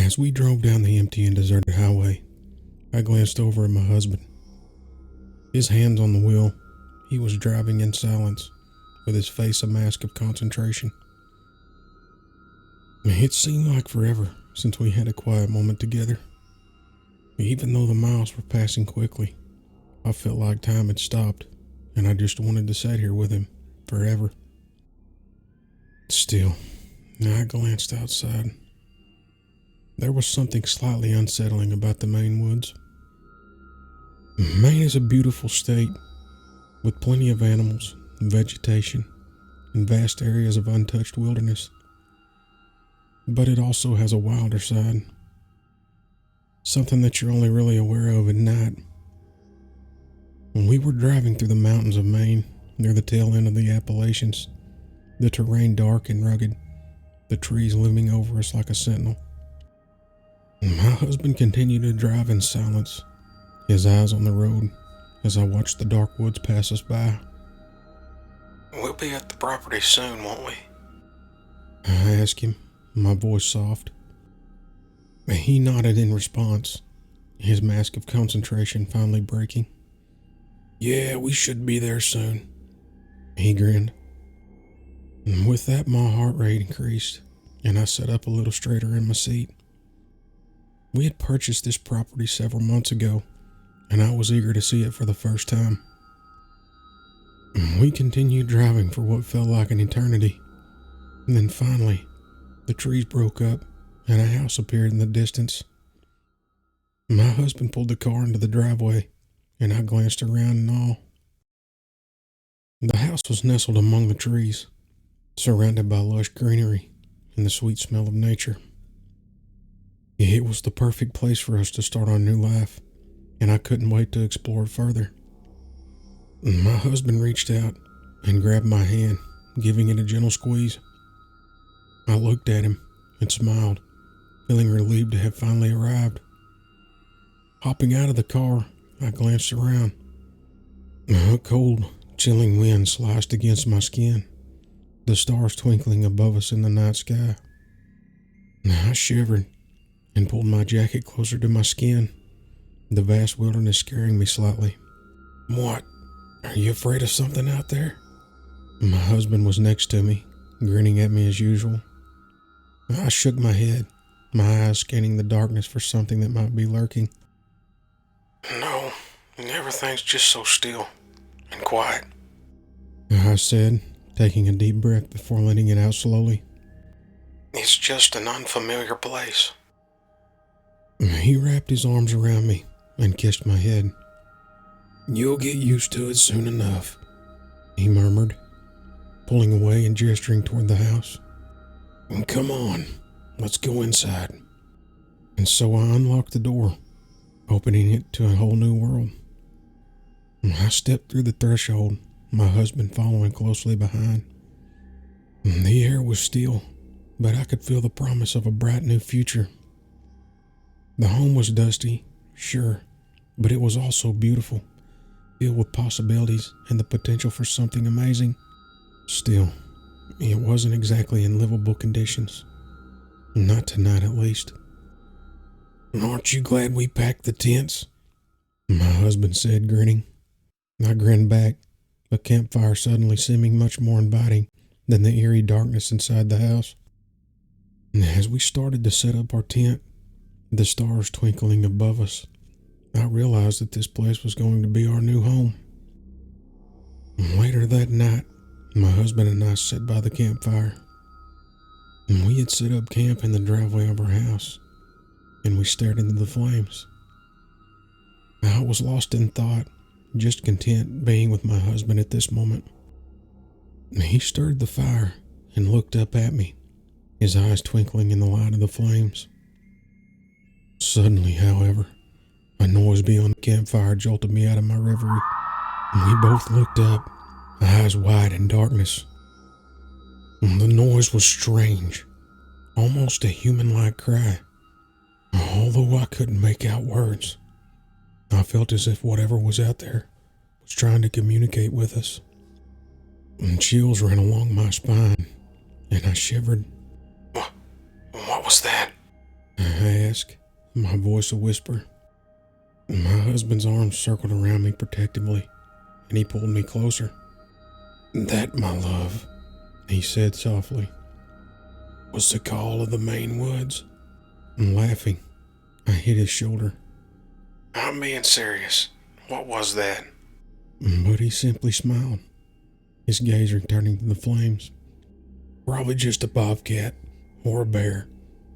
As we drove down the empty and deserted highway, I glanced over at my husband. His hands on the wheel, he was driving in silence, with his face a mask of concentration. It seemed like forever since we had a quiet moment together. Even though the miles were passing quickly, I felt like time had stopped, and I just wanted to sit here with him forever. Still, I glanced outside. There was something slightly unsettling about the Maine woods. Maine is a beautiful state, with plenty of animals, vegetation, and vast areas of untouched wilderness. But it also has a wilder side. Something that you're only really aware of at night. When we were driving through the mountains of Maine, near the tail end of the Appalachians, the terrain dark and rugged, the trees looming over us like a sentinel. My husband continued to drive in silence, his eyes on the road, as I watched the dark woods pass us by. "We'll be at the property soon, won't we?" I asked him, my voice soft. He nodded in response, his mask of concentration finally breaking. "Yeah, we should be there soon," he grinned. With that, my heart rate increased, and I sat up a little straighter in my seat. We had purchased this property several months ago, and I was eager to see it for the first time. We continued driving for what felt like an eternity, and then finally, the trees broke up and a house appeared in the distance. My husband pulled the car into the driveway, and I glanced around in awe. The house was nestled among the trees, surrounded by lush greenery and the sweet smell of nature. It was the perfect place for us to start our new life, and I couldn't wait to explore it further. My husband reached out and grabbed my hand, giving it a gentle squeeze. I looked at him and smiled, feeling relieved to have finally arrived. Hopping out of the car, I glanced around. A cold, chilling wind sliced against my skin, the stars twinkling above us in the night sky. I shivered and pulled my jacket closer to my skin, the vast wilderness scaring me slightly. "What? Are you afraid of something out there?" My husband was next to me, grinning at me as usual. I shook my head, my eyes scanning the darkness for something that might be lurking. "No, everything's just so still and quiet," I said, taking a deep breath before letting it out slowly. "It's just an unfamiliar place." He wrapped his arms around me and kissed my head. "You'll get used to it soon enough," he murmured, pulling away and gesturing toward the house. "Come on, let's go inside." And so I unlocked the door, opening it to a whole new world. I stepped through the threshold, my husband following closely behind. The air was still, but I could feel the promise of a bright new future. The home was dusty, sure, but it was also beautiful, filled with possibilities and the potential for something amazing. Still, it wasn't exactly in livable conditions. Not tonight, at least. "Aren't you glad we packed the tents?" my husband said, grinning. I grinned back, a campfire suddenly seeming much more inviting than the eerie darkness inside the house. As we started to set up our tent, the stars twinkling above us, I realized that this place was going to be our new home. Later that night, my husband and I sat by the campfire. We had set up camp in the driveway of our house, and we stared into the flames. I was lost in thought, just content being with my husband at this moment. He stirred the fire and looked up at me, his eyes twinkling in the light of the flames. Suddenly, however, a noise beyond the campfire jolted me out of my reverie. We both looked up, eyes wide in darkness. The noise was strange, almost a human-like cry, although I couldn't make out words. I felt as if whatever was out there was trying to communicate with us. And chills ran along my spine, and I shivered. What was that?" asked, my voice a whisper. My husband's arms circled around me protectively, and he pulled me closer. That, my love, he said softly, was the call of the Maine woods. And laughing, I hit his shoulder. I'm being serious. What was that? But he simply smiled, his gaze returning to the flames. Probably just a bobcat, or a bear,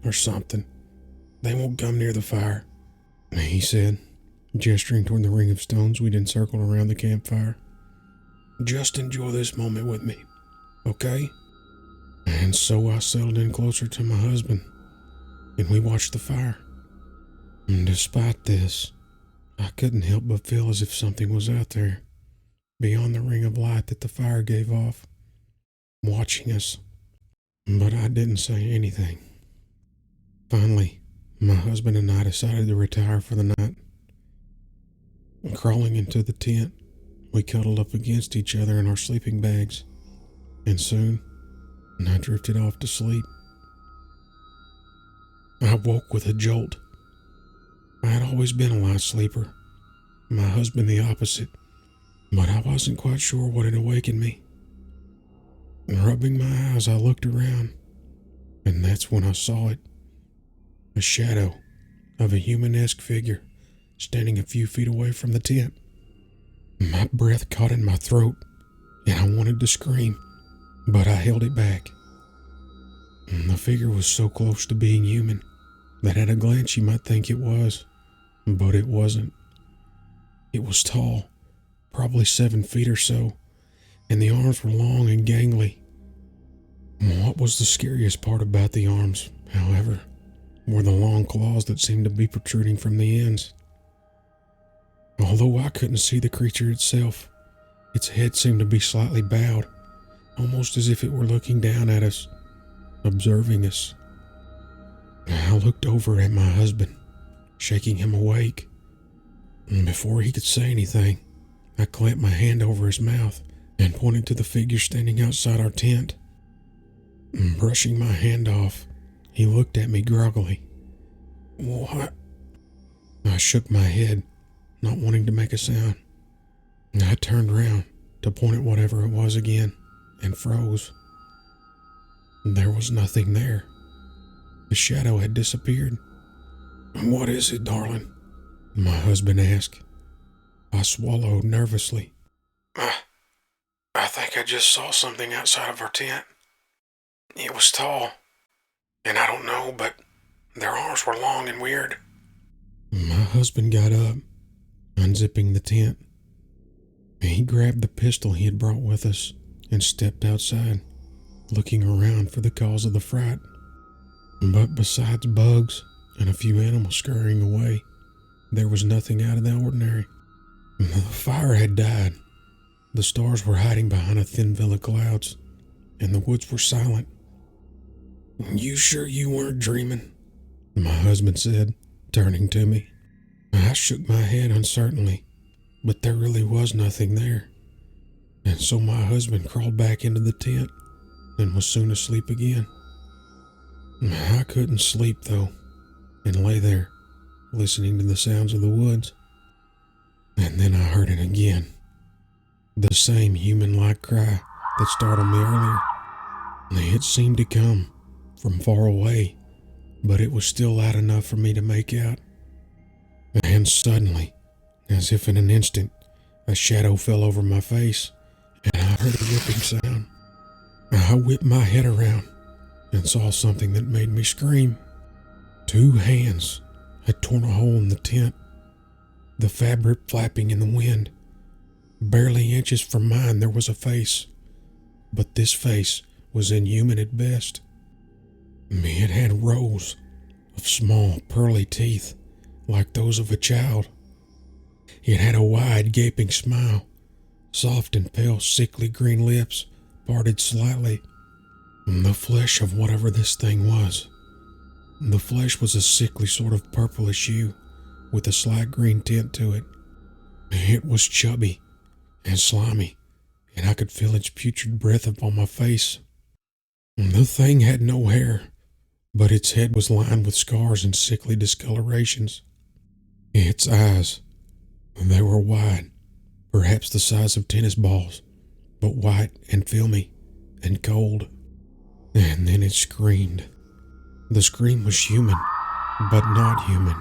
or something. They won't come near the fire, he said, gesturing toward the ring of stones we'd encircled around the campfire. Just enjoy this moment with me, okay? And so I settled in closer to my husband, and we watched the fire. And despite this, I couldn't help but feel as if something was out there, beyond the ring of light that the fire gave off, watching us. But I didn't say anything. Finally, my husband and I decided to retire for the night. Crawling into the tent, we cuddled up against each other in our sleeping bags, and soon I drifted off to sleep. I woke with a jolt. I had always been a light sleeper, my husband the opposite, but I wasn't quite sure what had awakened me. Rubbing my eyes, I looked around, and that's when I saw it. A shadow of a human-esque figure standing a few feet away from the tent. My breath caught in my throat, and I wanted to scream, but I held it back. The figure was so close to being human that at a glance you might think it was, but it wasn't. It was tall, probably 7 feet or so, and the arms were long and gangly. What was the scariest part about the arms, however, were the long claws that seemed to be protruding from the ends. Although I couldn't see the creature itself, its head seemed to be slightly bowed, almost as if it were looking down at us, observing us. I looked over at my husband, shaking him awake. And before he could say anything, I clamped my hand over his mouth and pointed to the figure standing outside our tent. Brushing my hand off, he looked at me groggily. What? I shook my head, not wanting to make a sound. I turned around to point at whatever it was again and froze. There was nothing there. The shadow had disappeared. What is it, darling? My husband asked. I swallowed nervously. I think I just saw something outside of our tent. It was tall, and I don't know, but their arms were long and weird. My husband got up, unzipping the tent. He grabbed the pistol he had brought with us and stepped outside, looking around for the cause of the fright. But besides bugs and a few animals scurrying away, there was nothing out of the ordinary. The fire had died. The stars were hiding behind a thin veil of clouds, and the woods were silent. You sure you weren't dreaming? My husband said, turning to me. I shook my head uncertainly, but there really was nothing there. And so my husband crawled back into the tent and was soon asleep again. I couldn't sleep, though, and lay there, listening to the sounds of the woods. And then I heard it again. The same human-like cry that startled me earlier. It seemed to come from far away, but it was still loud enough for me to make out. And suddenly, as if in an instant, a shadow fell over my face, and I heard a ripping sound. I whipped my head around and saw something that made me scream. 2 hands had torn a hole in the tent, the fabric flapping in the wind. Barely inches from mine there was a face, but this face was inhuman at best. It had rows of small pearly teeth like those of a child. It had a wide gaping smile, soft and pale sickly green lips parted slightly. The flesh of whatever this thing was. The flesh was a sickly sort of purplish hue with a slight green tint to it. It was chubby and slimy, and I could feel its putrid breath upon my face. The thing had no hair, but its head was lined with scars and sickly discolorations. Its eyes, they were wide, perhaps the size of tennis balls, but white and filmy and cold. And then it screamed. The scream was human, but not human.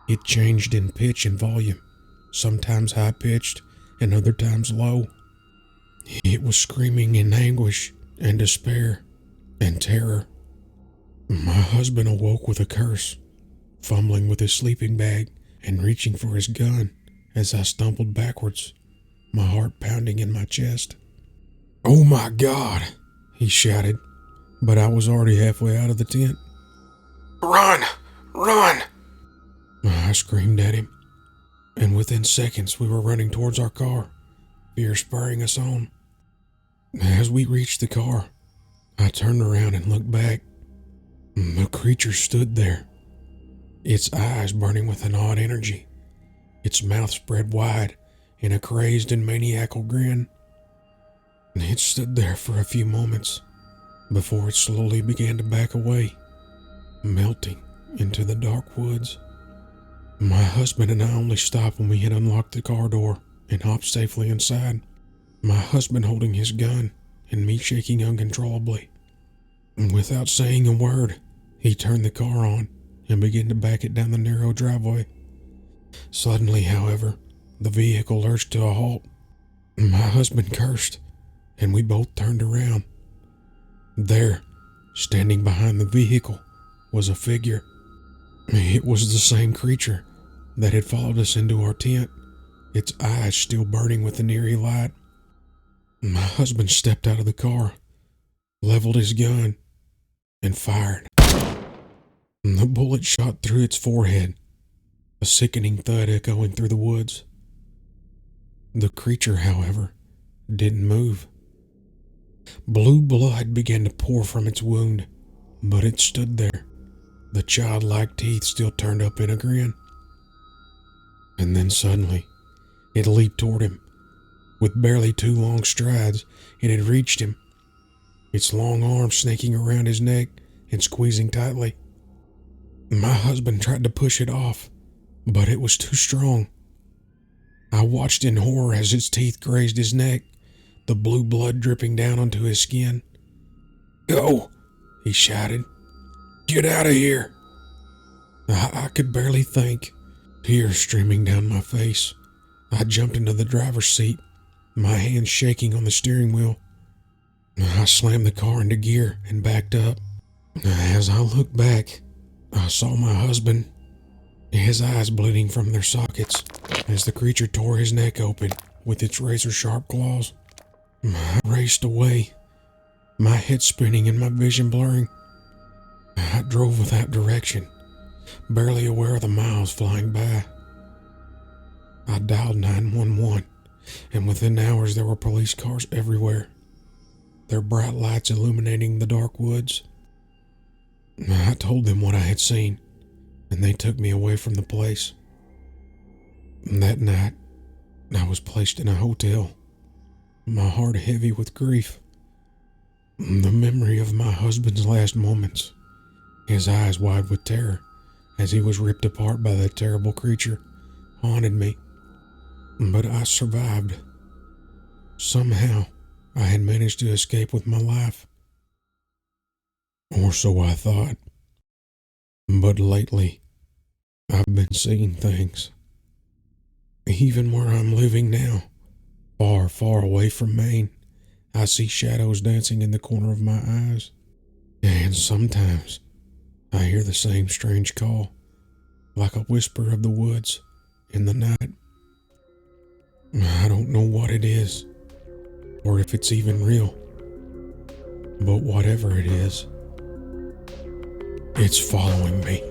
It changed in pitch and volume, sometimes high-pitched and other times low. It was screaming in anguish and despair and terror. My husband awoke with a curse, fumbling with his sleeping bag and reaching for his gun as I stumbled backwards, my heart pounding in my chest. "Oh my God!" he shouted, but I was already halfway out of the tent. "Run! Run!" I screamed at him, and within seconds we were running towards our car, fear spurring us on. As we reached the car, I turned around and looked back. The creature stood there, its eyes burning with an odd energy, its mouth spread wide in a crazed and maniacal grin. It stood there for a few moments before it slowly began to back away, melting into the dark woods. My husband and I only stopped when we had unlocked the car door and hopped safely inside, my husband holding his gun and me shaking uncontrollably. Without saying a word, he turned the car on and began to back it down the narrow driveway. Suddenly, however, the vehicle lurched to a halt. My husband cursed, and we both turned around. There, standing behind the vehicle, was a figure. It was the same creature that had followed us into our tent, its eyes still burning with an eerie light. My husband stepped out of the car, leveled his gun, and fired. The bullet shot through its forehead, a sickening thud echoing through the woods. The creature, however, didn't move. Blue blood began to pour from its wound, but it stood there, the childlike teeth still turned up in a grin. And then suddenly, it leaped toward him. With barely 2 long strides, it had reached him, its long arms snaking around his neck and squeezing tightly. My husband tried to push it off, but it was too strong. I watched in horror as its teeth grazed his neck, the blue blood dripping down onto his skin. "Go!" he shouted. "Get out of here!" I could barely think, tears streaming down my face. I jumped into the driver's seat, my hands shaking on the steering wheel. I slammed the car into gear and backed up. As I looked back, I saw my husband, his eyes bleeding from their sockets as the creature tore his neck open with its razor-sharp claws. I raced away, my head spinning and my vision blurring. I drove without direction, barely aware of the miles flying by. I dialed 911, and within hours there were police cars everywhere, their bright lights illuminating the dark woods. I told them what I had seen, and they took me away from the place. That night, I was placed in a hotel, my heart heavy with grief. The memory of my husband's last moments, his eyes wide with terror as he was ripped apart by that terrible creature, haunted me. But I survived. Somehow, I had managed to escape with my life. Or so I thought. But lately, I've been seeing things. Even where I'm living now, far, far away from Maine, I see shadows dancing in the corner of my eyes. And sometimes, I hear the same strange call, like a whisper of the woods in the night. I don't know what it is, or if it's even real, but whatever it is, it's following me.